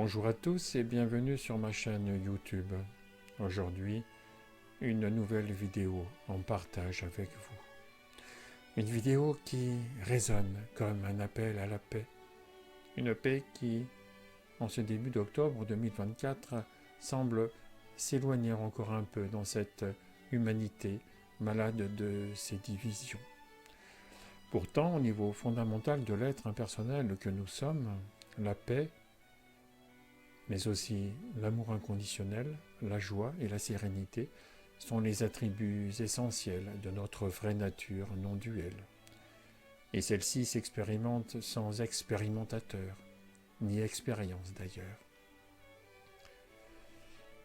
Bonjour à tous et bienvenue sur ma chaîne YouTube. Aujourd'hui, une nouvelle vidéo en partage avec vous. Une vidéo qui résonne comme un appel à la paix. Une paix qui, en ce début d'octobre 2024, semble s'éloigner encore un peu dans cette humanité malade de ses divisions. Pourtant, au niveau fondamental de l'être impersonnel que nous sommes, la paix, mais aussi l'amour inconditionnel, la joie et la sérénité sont les attributs essentiels de notre vraie nature non duelle. Et celle-ci s'expérimente sans expérimentateur, ni expérience d'ailleurs.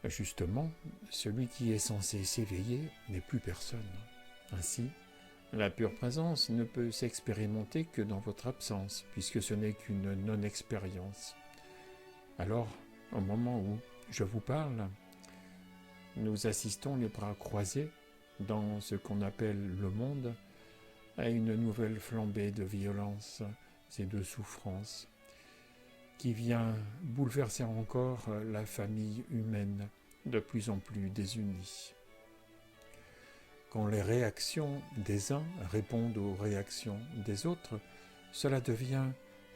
Justement, celui qui est censé s'éveiller n'est plus personne. Ainsi, la pure présence ne peut s'expérimenter que dans votre absence, puisque ce n'est qu'une non-expérience. Alors, au moment où je vous parle, nous assistons les bras croisés dans ce qu'on appelle le monde à une nouvelle flambée de violence et de souffrance qui vient bouleverser encore la famille humaine de plus en plus désunie. Quand les réactions des uns répondent aux réactions des autres, cela devient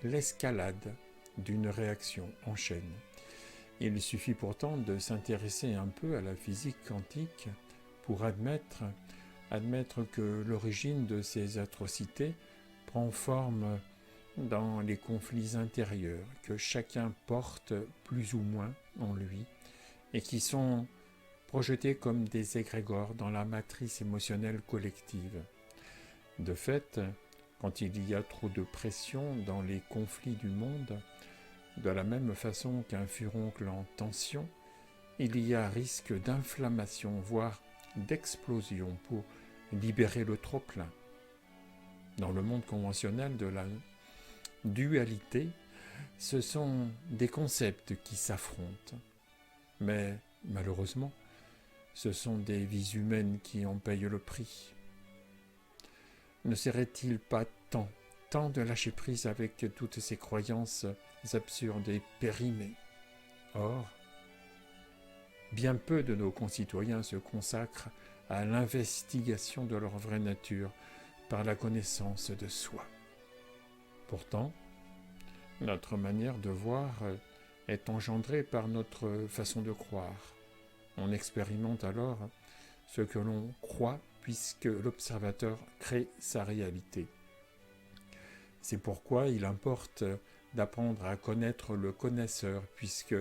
l'escalade d'une réaction en chaîne. Il suffit pourtant de s'intéresser un peu à la physique quantique pour admettre que l'origine de ces atrocités prend forme dans les conflits intérieurs que chacun porte plus ou moins en lui et qui sont projetés comme des égrégores dans la matrice émotionnelle collective. De fait, quand il y a trop de pression dans les conflits du monde, de la même façon qu'un furoncle en tension, il y a risque d'inflammation, voire d'explosion pour libérer le trop-plein. Dans le monde conventionnel de la dualité, ce sont des concepts qui s'affrontent. Mais malheureusement, ce sont des vies humaines qui en payent le prix. Ne serait-il pas temps de lâcher prise avec toutes ces croyances absurdes et périmées? Or, bien peu de nos concitoyens se consacrent à l'investigation de leur vraie nature par la connaissance de soi. Pourtant, notre manière de voir est engendrée par notre façon de croire. On expérimente alors ce que l'on croit puisque l'observateur crée sa réalité. C'est pourquoi il importe d'apprendre à connaître le connaisseur, puisque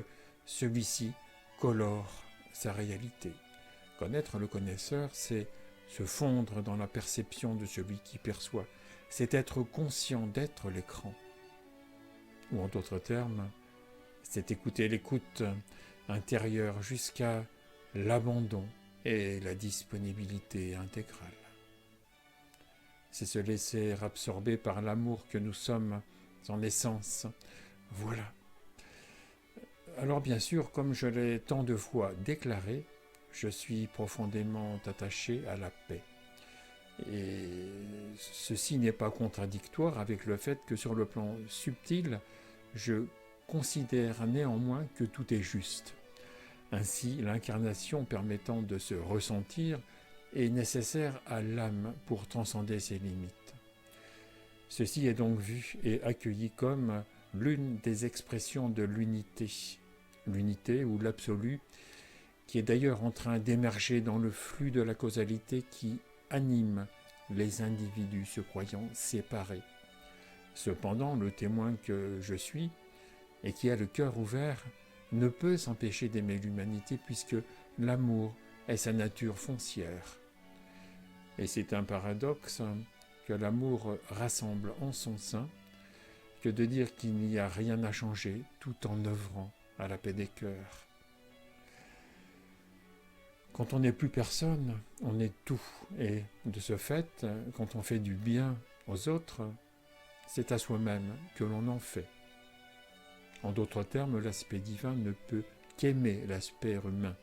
celui-ci colore sa réalité. Connaître le connaisseur, c'est se fondre dans la perception de celui qui perçoit, c'est être conscient d'être l'écran. Ou en d'autres termes, c'est écouter l'écoute intérieure jusqu'à l'abandon et la disponibilité intégrale. C'est se laisser absorber par l'amour que nous sommes en essence. Voilà. Alors bien sûr, comme je l'ai tant de fois déclaré, je suis profondément attaché à la paix. Et ceci n'est pas contradictoire avec le fait que sur le plan subtil, je considère néanmoins que tout est juste. Ainsi, l'incarnation permettant de se ressentir est nécessaire à l'âme pour transcender ses limites. Ceci est donc vu et accueilli comme l'une des expressions de l'unité ou l'absolu, qui est d'ailleurs en train d'émerger dans le flux de la causalité qui anime les individus se croyant séparés. Cependant, le témoin que je suis, et qui a le cœur ouvert, ne peut s'empêcher d'aimer l'humanité puisque l'amour est sa nature foncière. Et c'est un paradoxe que l'amour rassemble en son sein que de dire qu'il n'y a rien à changer tout en œuvrant à la paix des cœurs. Quand on n'est plus personne, on est tout. Et de ce fait, quand on fait du bien aux autres, c'est à soi-même que l'on en fait. En d'autres termes, l'aspect divin ne peut qu'aimer l'aspect humain.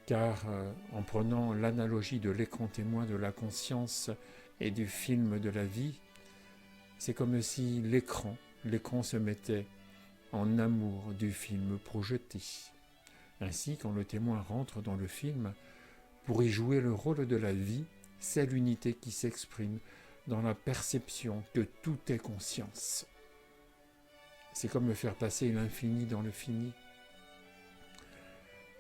Car en prenant l'analogie de l'écran témoin de la conscience et du film de la vie, c'est comme si l'écran se mettait en amour du film projeté. Ainsi, quand le témoin rentre dans le film, pour y jouer le rôle de la vie, c'est l'unité qui s'exprime dans la perception que tout est conscience. C'est comme faire passer l'infini dans le fini.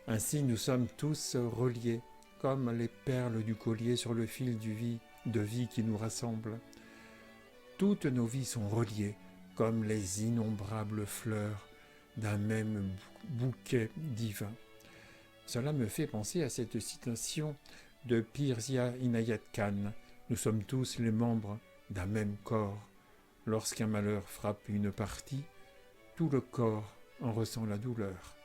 Ainsi, nous sommes tous reliés, comme les perles du collier sur le fil de vie qui nous rassemble. Toutes nos vies sont reliées, comme les innombrables fleurs d'un même bouquet divin. Cela me fait penser à cette citation de Pirzia Inayat Khan. Nous sommes tous les membres d'un même corps. Lorsqu'un malheur frappe une partie, tout le corps en ressent la douleur.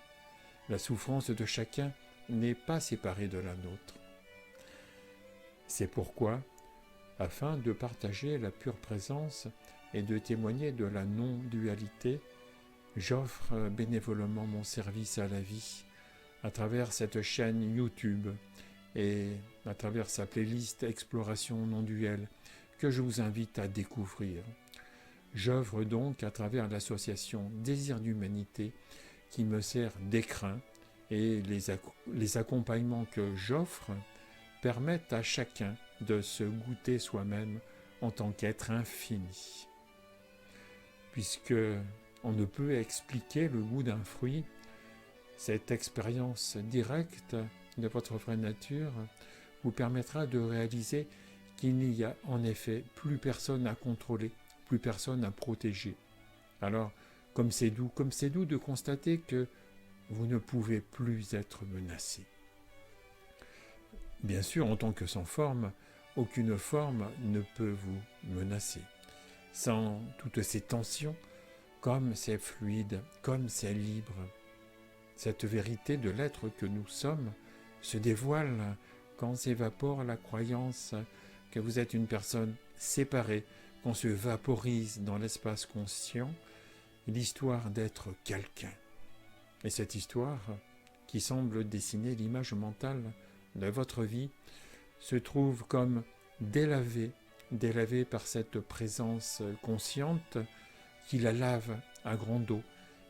La souffrance de chacun n'est pas séparée de la nôtre. C'est pourquoi, afin de partager la pure présence et de témoigner de la non-dualité, j'offre bénévolement mon service à la vie à travers cette chaîne YouTube et à travers sa playlist Exploration non-duelle que je vous invite à découvrir. J'œuvre donc à travers l'association Désir d'Humanité qui me sert d'écrin et les accompagnements que j'offre permettent à chacun de se goûter soi-même en tant qu'être infini. Puisque on ne peut expliquer le goût d'un fruit, cette expérience directe de votre vraie nature vous permettra de réaliser qu'il n'y a en effet plus personne à contrôler, plus personne à protéger. Alors, comme c'est doux de constater que vous ne pouvez plus être menacé. Bien sûr, en tant que sans forme, aucune forme ne peut vous menacer. Sans toutes ces tensions, comme c'est fluide, comme c'est libre, cette vérité de l'être que nous sommes se dévoile quand s'évapore la croyance que vous êtes une personne séparée, qu'on se vaporise dans l'espace conscient, l'histoire d'être quelqu'un. Et cette histoire, qui semble dessiner l'image mentale de votre vie, se trouve comme délavée par cette présence consciente qui la lave à grande eau,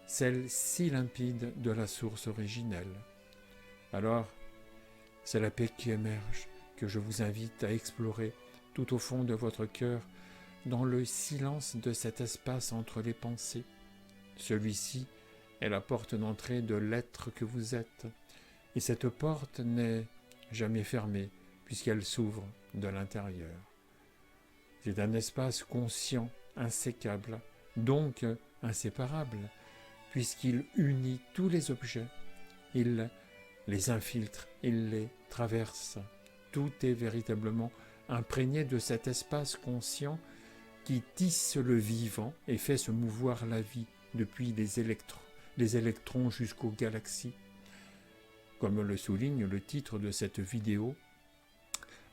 celle si limpide de la source originelle. Alors, c'est la paix qui émerge, que je vous invite à explorer tout au fond de votre cœur, dans le silence de cet espace entre les pensées. Celui-ci est la porte d'entrée de l'être que vous êtes, et cette porte n'est jamais fermée, puisqu'elle s'ouvre de l'intérieur. C'est un espace conscient, insécable, donc inséparable, puisqu'il unit tous les objets, il les infiltre, il les traverse. Tout est véritablement imprégné de cet espace conscient qui tisse le vivant et fait se mouvoir la vie depuis les électrons jusqu'aux galaxies. Comme le souligne le titre de cette vidéo,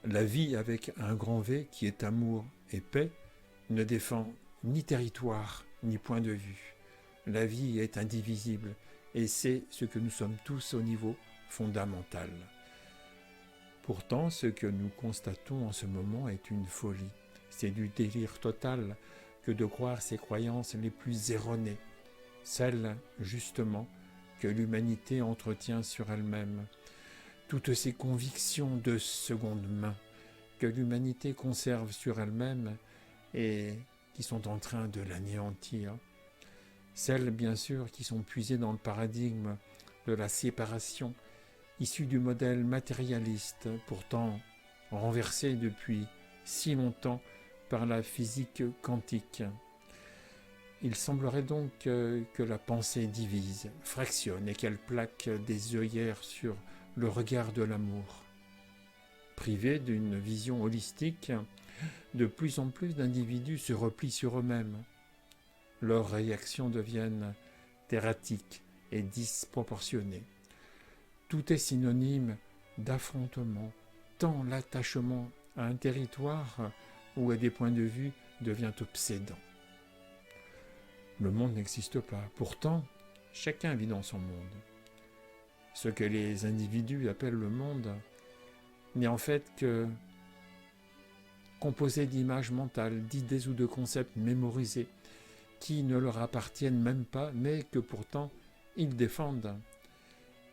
la vie avec un grand V qui est amour et paix ne défend ni territoire ni point de vue. La vie est indivisible et c'est ce que nous sommes tous au niveau fondamental. Pourtant, ce que nous constatons en ce moment est une folie. C'est du délire total que de croire ces croyances les plus erronées, celles, justement, que l'humanité entretient sur elle-même, toutes ces convictions de seconde main que l'humanité conserve sur elle-même et qui sont en train de l'anéantir. Celles, bien sûr, qui sont puisées dans le paradigme de la séparation, issue du modèle matérialiste, pourtant renversé depuis si longtemps par la physique quantique. Il semblerait donc que la pensée divise, fractionne et qu'elle plaque des œillères sur le regard de l'amour. Privés d'une vision holistique, de plus en plus d'individus se replient sur eux-mêmes. Leurs réactions deviennent erratiques et disproportionnées. Tout est synonyme d'affrontement, tant l'attachement à un territoire ou à des points de vue devient obsédant. Le monde n'existe pas. Pourtant, chacun vit dans son monde. Ce que les individus appellent le monde n'est en fait que composé d'images mentales, d'idées ou de concepts mémorisés qui ne leur appartiennent même pas, mais que pourtant ils défendent.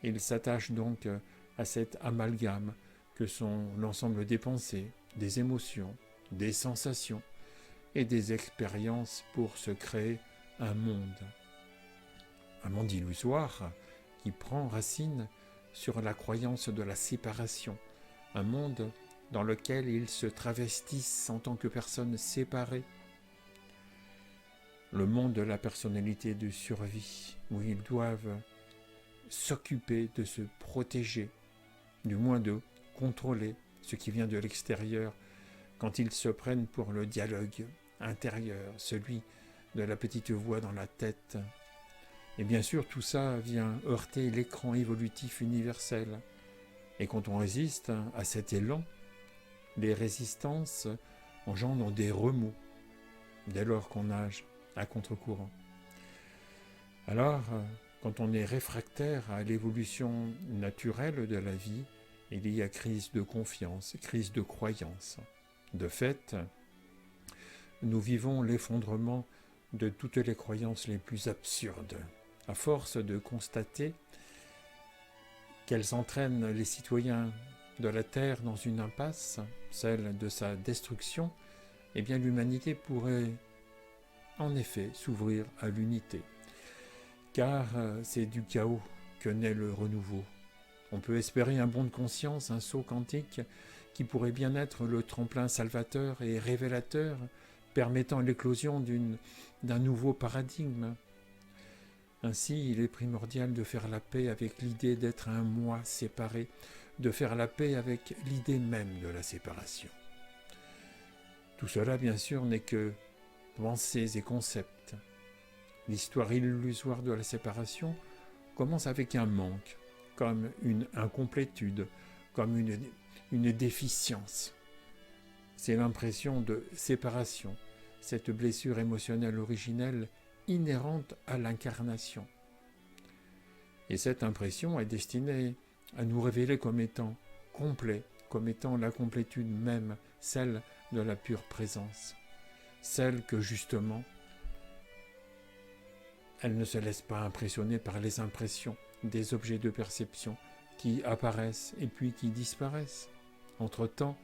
Ils s'attachent donc à cet amalgame que sont l'ensemble des pensées, des émotions, des sensations et des expériences pour se créer un monde illusoire qui prend racine sur la croyance de la séparation, un monde dans lequel ils se travestissent en tant que personnes séparées, le monde de la personnalité de survie, où ils doivent s'occuper de se protéger, du moins de contrôler ce qui vient de l'extérieur, quand ils se prennent pour le dialogue intérieur, celui de la petite voix dans la tête. Et bien sûr, tout ça vient heurter l'écran évolutif universel. Et quand on résiste à cet élan, les résistances engendrent des remous, dès lors qu'on nage à contre-courant. Alors, quand on est réfractaire à l'évolution naturelle de la vie, il y a crise de confiance, crise de croyance. De fait, nous vivons l'effondrement de toutes les croyances les plus absurdes, à force de constater qu'elles entraînent les citoyens de la Terre dans une impasse, celle de sa destruction. Eh bien l'humanité pourrait en effet s'ouvrir à l'unité, car c'est du chaos que naît le renouveau. On peut espérer un bond de conscience, un saut quantique qui pourrait bien être le tremplin salvateur et révélateur permettant l'éclosion d'un nouveau paradigme. Ainsi, il est primordial de faire la paix avec l'idée d'être un moi séparé, de faire la paix avec l'idée même de la séparation. Tout cela, bien sûr, n'est que pensées et concepts. L'histoire illusoire de la séparation commence avec un manque, comme une incomplétude, comme une déficience. C'est l'impression de séparation, cette blessure émotionnelle originelle inhérente à l'incarnation. Et cette impression est destinée à nous révéler comme étant complet, comme étant la complétude même, celle de la pure présence, celle que justement, elle ne se laisse pas impressionner par les impressions des objets de perception qui apparaissent et puis qui disparaissent. Entre-temps,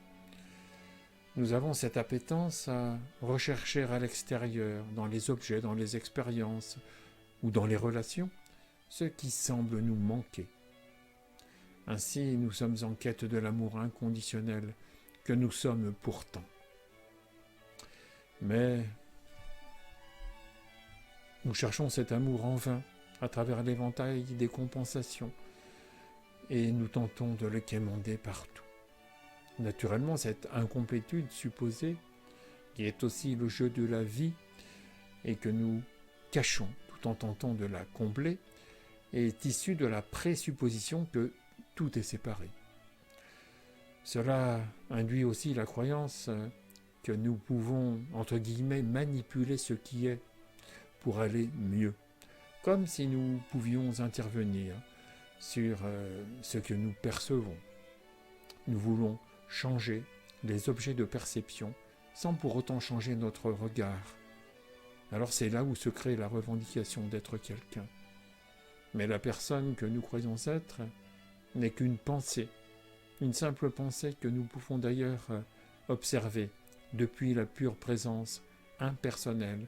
nous avons cette appétence à rechercher à l'extérieur, dans les objets, dans les expériences ou dans les relations, ce qui semble nous manquer. Ainsi, nous sommes en quête de l'amour inconditionnel que nous sommes pourtant. Mais nous cherchons cet amour en vain à travers l'éventail des compensations et nous tentons de le quémander partout. Naturellement, cette incomplétude supposée, qui est aussi le jeu de la vie et que nous cachons tout en tentant de la combler, est issue de la présupposition que tout est séparé. Cela induit aussi la croyance que nous pouvons, entre guillemets, manipuler ce qui est pour aller mieux, comme si nous pouvions intervenir sur ce que nous percevons. Nous voulons changer les objets de perception sans pour autant changer notre regard. Alors c'est là où se crée la revendication d'être quelqu'un. Mais la personne que nous croyons être n'est qu'une pensée, une simple pensée que nous pouvons d'ailleurs observer depuis la pure présence impersonnelle,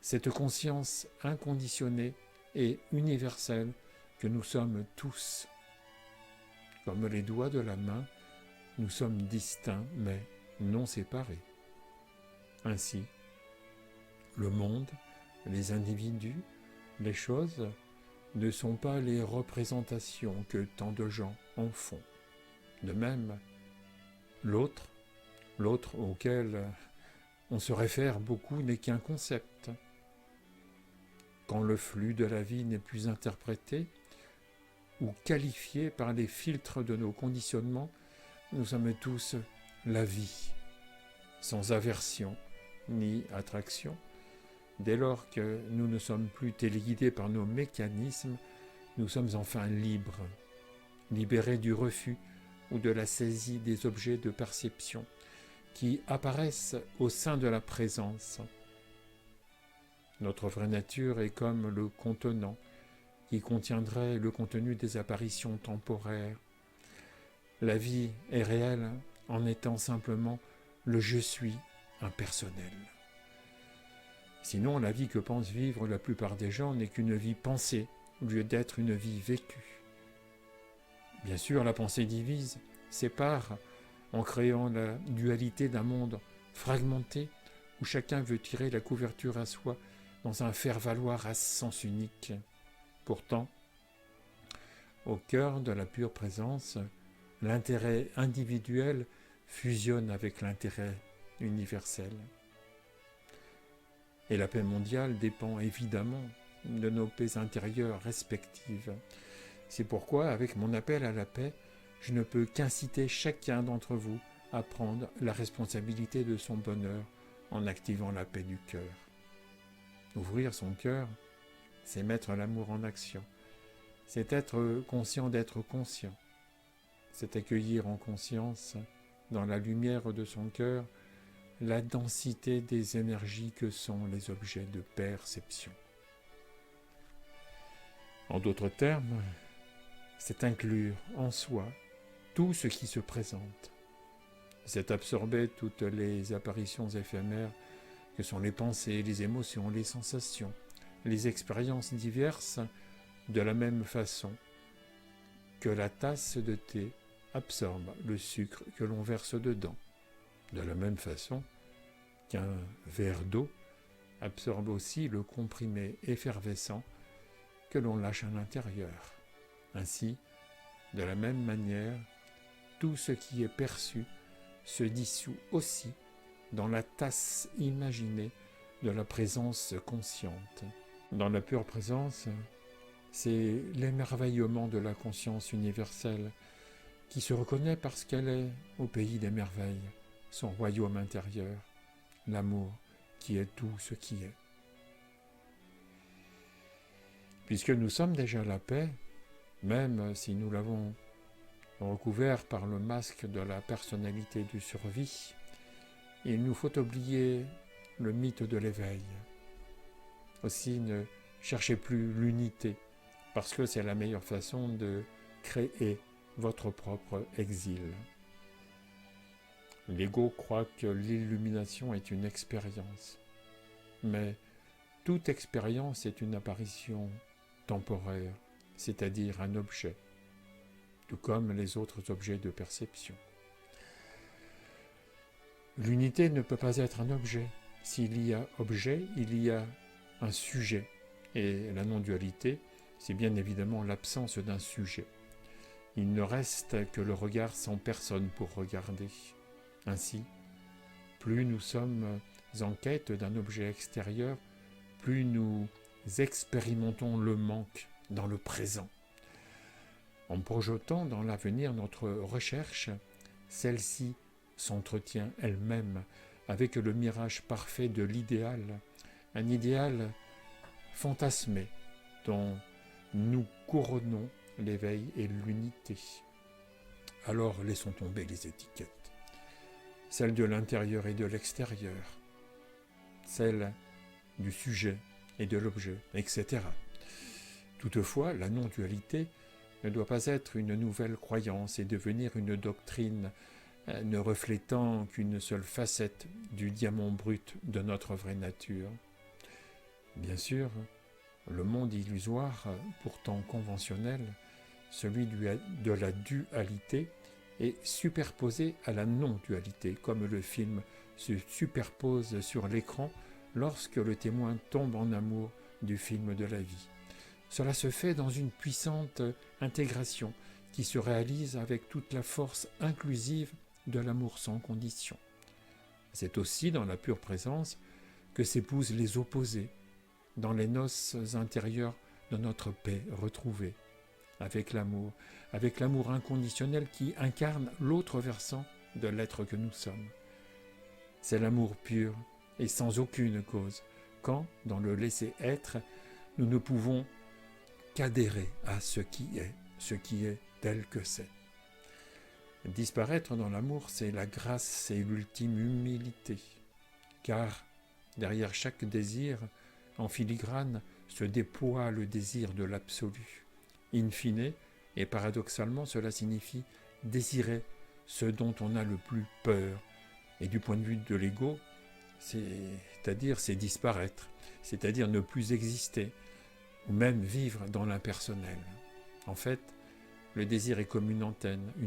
cette conscience inconditionnée et universelle que nous sommes tous. Comme les doigts de la main, nous sommes distincts mais non séparés. Ainsi, le monde, les individus, les choses ne sont pas les représentations que tant de gens en font. De même, l'autre auquel on se réfère beaucoup n'est qu'un concept. Quand le flux de la vie n'est plus interprété ou qualifié par les filtres de nos conditionnements, nous sommes tous la vie, sans aversion ni attraction. Dès lors que nous ne sommes plus téléguidés par nos mécanismes, nous sommes enfin libres, libérés du refus ou de la saisie des objets de perception qui apparaissent au sein de la présence. Notre vraie nature est comme le contenant qui contiendrait le contenu des apparitions temporaires. La vie est réelle en étant simplement le je suis impersonnel. Sinon, la vie que pensent vivre la plupart des gens n'est qu'une vie pensée, au lieu d'être une vie vécue. Bien sûr, la pensée divise, sépare, en créant la dualité d'un monde fragmenté, où chacun veut tirer la couverture à soi dans un faire-valoir à sens unique. Pourtant, au cœur de la pure présence, l'intérêt individuel fusionne avec l'intérêt universel. Et la paix mondiale dépend évidemment de nos paix intérieures respectives. C'est pourquoi, avec mon appel à la paix, je ne peux qu'inciter chacun d'entre vous à prendre la responsabilité de son bonheur en activant la paix du cœur. Ouvrir son cœur, c'est mettre l'amour en action. C'est être conscient d'être conscient. C'est accueillir en conscience, dans la lumière de son cœur, la densité des énergies que sont les objets de perception. En d'autres termes, c'est inclure en soi tout ce qui se présente. C'est absorber toutes les apparitions éphémères que sont les pensées, les émotions, les sensations, les expériences diverses, de la même façon que la tasse de thé absorbe le sucre que l'on verse dedans, de la même façon qu'un verre d'eau absorbe aussi le comprimé effervescent que l'on lâche à l'intérieur. Ainsi, de la même manière, tout ce qui est perçu se dissout aussi dans la tasse imaginée de la présence consciente. Dans la pure présence, c'est l'émerveillement de la conscience universelle qui se reconnaît parce qu'elle est au pays des merveilles, son royaume intérieur, l'amour qui est tout ce qui est. Puisque nous sommes déjà la paix, même si nous l'avons recouvert par le masque de la personnalité du survie, il nous faut oublier le mythe de l'éveil. Aussi, ne cherchez plus l'unité, parce que c'est la meilleure façon de créer votre propre exil. L'ego croit que l'illumination est une expérience, mais toute expérience est une apparition temporaire, c'est-à-dire un objet, tout comme les autres objets de perception. L'unité ne peut pas être un objet. S'il y a objet, il y a un sujet. Et la non-dualité, c'est bien évidemment l'absence d'un sujet. Il ne reste que le regard sans personne pour regarder. Ainsi, plus nous sommes en quête d'un objet extérieur, plus nous expérimentons le manque dans le présent. En projetant dans l'avenir notre recherche, celle-ci s'entretient elle-même avec le mirage parfait de l'idéal, un idéal fantasmé dont nous couronnons l'éveil et l'unité. Alors laissons tomber les étiquettes, celles de l'intérieur et de l'extérieur, celles du sujet et de l'objet, etc. Toutefois, la non-dualité ne doit pas être une nouvelle croyance et devenir une doctrine ne reflétant qu'une seule facette du diamant brut de notre vraie nature. Bien sûr, le monde illusoire, pourtant conventionnel, celui de la dualité, est superposé à la non-dualité, comme le film se superpose sur l'écran lorsque le témoin tombe en amour du film de la vie. Cela se fait dans une puissante intégration qui se réalise avec toute la force inclusive de l'amour sans condition. C'est aussi dans la pure présence que s'épousent les opposés, dans les noces intérieures de notre paix retrouvée, avec l'amour inconditionnel qui incarne l'autre versant de l'être que nous sommes. C'est l'amour pur et sans aucune cause, quand, dans le laisser-être, nous ne pouvons qu'adhérer à ce qui est tel que c'est. Disparaître dans l'amour, c'est la grâce et l'ultime humilité, car derrière chaque désir en filigrane, se déploie le désir de l'absolu. In fine, et paradoxalement, cela signifie désirer ce dont on a le plus peur. Et du point de vue de l'ego, c'est disparaître, c'est-à-dire ne plus exister, ou même vivre dans l'impersonnel. En fait, le désir est comme une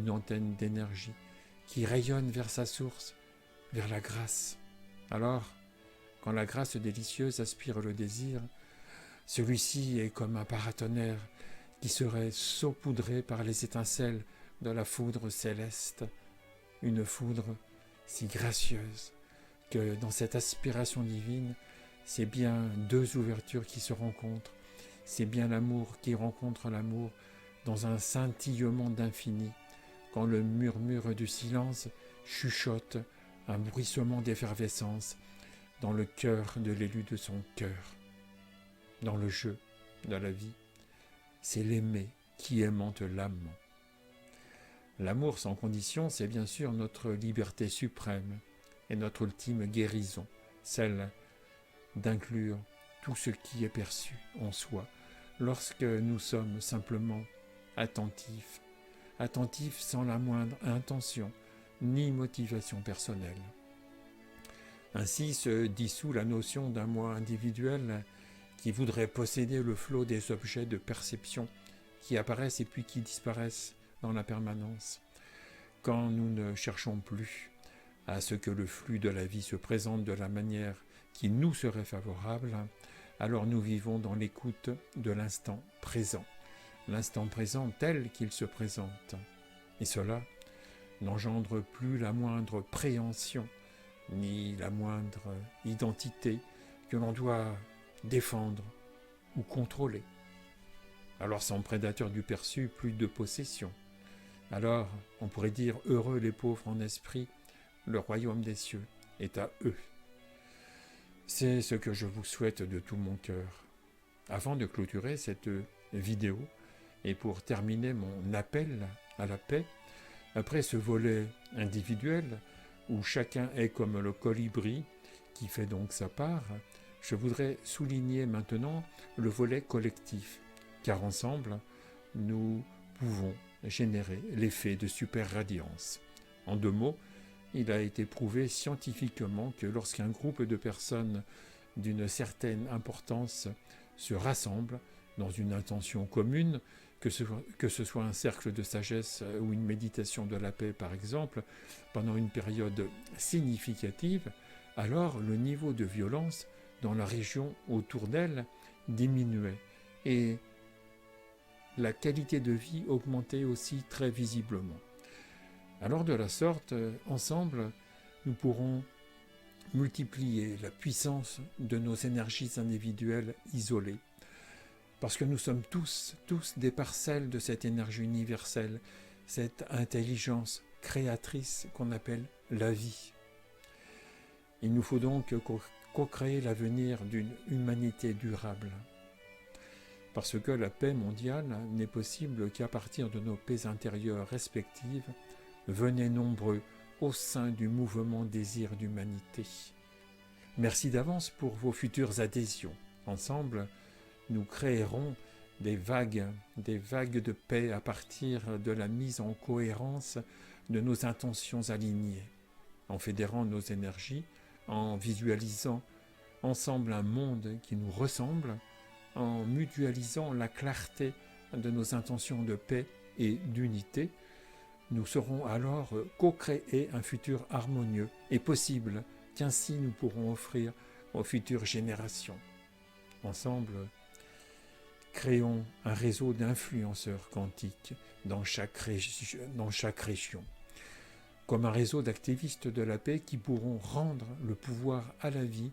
antenne d'énergie, qui rayonne vers sa source, vers la grâce. Alors, quand la grâce délicieuse aspire le désir, celui-ci est comme un paratonnerre qui serait saupoudré par les étincelles de la foudre céleste, une foudre si gracieuse que dans cette aspiration divine, c'est bien deux ouvertures qui se rencontrent, c'est bien l'amour qui rencontre l'amour dans un scintillement d'infini, quand le murmure du silence chuchote un bruissement d'effervescence dans le cœur de l'élu de son cœur. Dans le jeu de la vie, c'est l'aimer qui aimante l'âme. L'amour sans condition, c'est bien sûr notre liberté suprême et notre ultime guérison, celle d'inclure tout ce qui est perçu en soi lorsque nous sommes simplement attentifs sans la moindre intention ni motivation personnelle. Ainsi se dissout la notion d'un moi individuel qui voudrait posséder le flot des objets de perception qui apparaissent et puis qui disparaissent dans la permanence. Quand nous ne cherchons plus à ce que le flux de la vie se présente de la manière qui nous serait favorable, alors nous vivons dans l'écoute de l'instant présent tel qu'il se présente. Et cela n'engendre plus la moindre préhension, ni la moindre identité que l'on doit défendre ou contrôler. Alors sans prédateur du perçu, plus de possession. Alors on pourrait dire heureux les pauvres en esprit, le royaume des cieux est à eux. C'est ce que je vous souhaite de tout mon cœur. Avant de clôturer cette vidéo, et pour terminer mon appel à la paix, après ce volet individuel, où chacun est comme le colibri, qui fait donc sa part, je voudrais souligner maintenant le volet collectif, car ensemble, nous pouvons générer l'effet de super-radiance. En 2 mots, il a été prouvé scientifiquement que lorsqu'un groupe de personnes d'une certaine importance se rassemble dans une intention commune, que ce soit un cercle de sagesse ou une méditation de la paix par exemple, pendant une période significative, alors le niveau de violence dans la région autour d'elle diminuait et la qualité de vie augmentait aussi très visiblement. Alors de la sorte, ensemble, nous pourrons multiplier la puissance de nos énergies individuelles isolées. Parce que nous sommes tous des parcelles de cette énergie universelle, cette intelligence créatrice qu'on appelle la vie. Il nous faut donc co-créer l'avenir d'une humanité durable. Parce que la paix mondiale n'est possible qu'à partir de nos paix intérieures respectives. Venez nombreux au sein du mouvement Désir d'Humanité. Merci d'avance pour vos futures adhésions. Ensemble, nous créerons des vagues de paix à partir de la mise en cohérence de nos intentions alignées, en fédérant nos énergies, en visualisant ensemble un monde qui nous ressemble, en mutualisant la clarté de nos intentions de paix et d'unité. Nous saurons alors co-créer un futur harmonieux et possible qu'ainsi nous pourrons offrir aux futures générations. Ensemble, créons un réseau d'influenceurs quantiques dans chaque région, comme un réseau d'activistes de la paix qui pourront rendre le pouvoir à la vie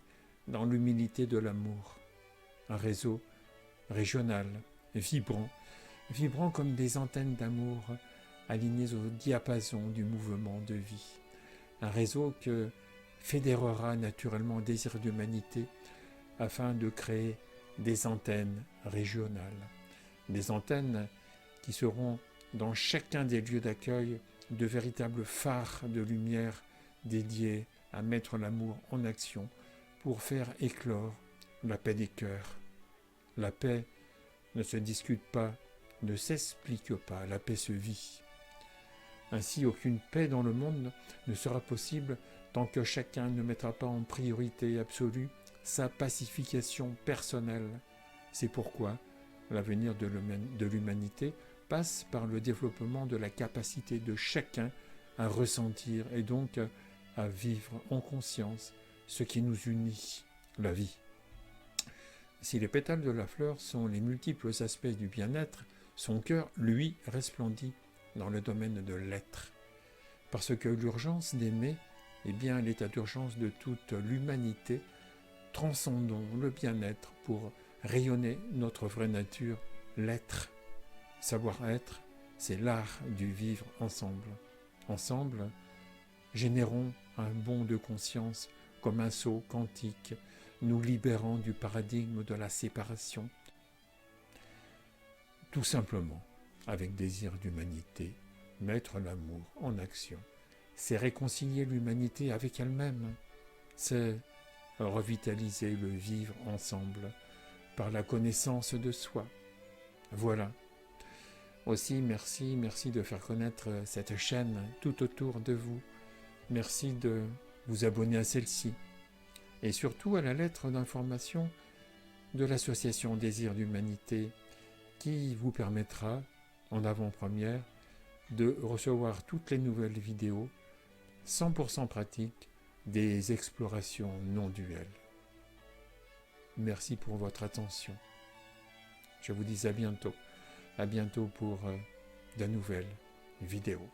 dans l'humilité de l'amour. Un réseau régional, vibrant comme des antennes d'amour alignées au diapason du mouvement de vie. Un réseau que fédérera naturellement le désir d'humanité afin de créer des antennes régionales. Des antennes qui seront dans chacun des lieux d'accueil de véritables phares de lumière dédiés à mettre l'amour en action pour faire éclore la paix des cœurs. La paix ne se discute pas, ne s'explique pas, la paix se vit. Ainsi, aucune paix dans le monde ne sera possible tant que chacun ne mettra pas en priorité absolue sa pacification personnelle. C'est pourquoi l'avenir de l'humanité passe par le développement de la capacité de chacun à ressentir et donc à vivre en conscience ce qui nous unit, la vie. Si les pétales de la fleur sont les multiples aspects du bien-être, son cœur, lui, resplendit dans le domaine de l'être. Parce que l'urgence d'aimer est bien l'état d'urgence de toute l'humanité. Transcendons le bien-être pour rayonner notre vraie nature, l'être. Savoir-être, c'est l'art du vivre ensemble. Ensemble, générons un bond de conscience comme un saut quantique, nous libérant du paradigme de la séparation. Tout simplement, avec désir d'humanité, mettre l'amour en action. C'est réconcilier l'humanité avec elle-même. C'est revitaliser le vivre ensemble par la connaissance de soi. Voilà. Aussi, merci de faire connaître cette chaîne tout autour de vous. Merci de vous abonner à celle-ci. Et surtout à la lettre d'information de l'association Désir d'Humanité qui vous permettra, en avant-première, de recevoir toutes les nouvelles vidéos 100% pratiques des explorations non duelles. Merci pour votre attention. Je vous dis à bientôt pour de nouvelles vidéos.